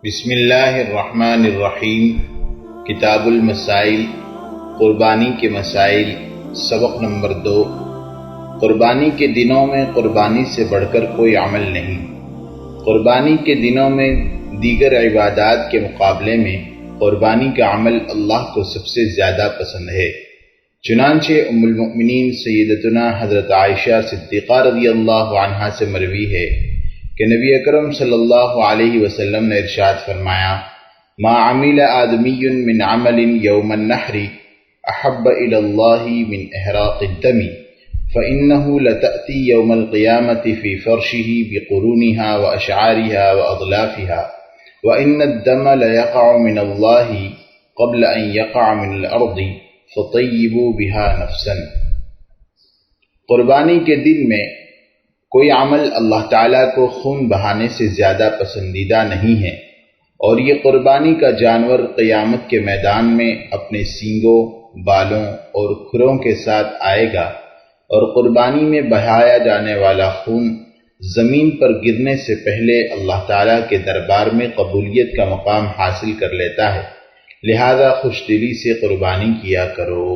بسم اللہ الرحمن الرحیم۔ کتاب المسائل، قربانی کے مسائل، سبق نمبر 2۔ قربانی کے دنوں میں قربانی سے بڑھ کر کوئی عمل نہیں۔ قربانی کے دنوں میں دیگر عبادات کے مقابلے میں قربانی کا عمل اللہ کو سب سے زیادہ پسند ہے۔ چنانچہ ام المؤمنین سیدتنا حضرت عائشہ صدیقہ رضی اللہ عنہا سے مروی ہے کہ نبی اکرم صلی اللہ علیہ وسلم نے ارشاد فرمایا: ما عمل آدمی من عمل یوم النحر احب الی اللہ من احراق الدم فإنه لتأتی یوم القیامۃ فی فرشہ بقرونها واشعارها واضلافها وإن الدم لیقع من اللہ قبل ان یقع من الارض فطیبوا بها نفسا۔ قربانی کے دن میں کوئی عمل اللہ تعالیٰ کو خون بہانے سے زیادہ پسندیدہ نہیں ہے، اور یہ قربانی کا جانور قیامت کے میدان میں اپنے سینگوں، بالوں اور کھروں کے ساتھ آئے گا، اور قربانی میں بہایا جانے والا خون زمین پر گرنے سے پہلے اللہ تعالیٰ کے دربار میں قبولیت کا مقام حاصل کر لیتا ہے، لہذا خوش دلی سے قربانی کیا کرو۔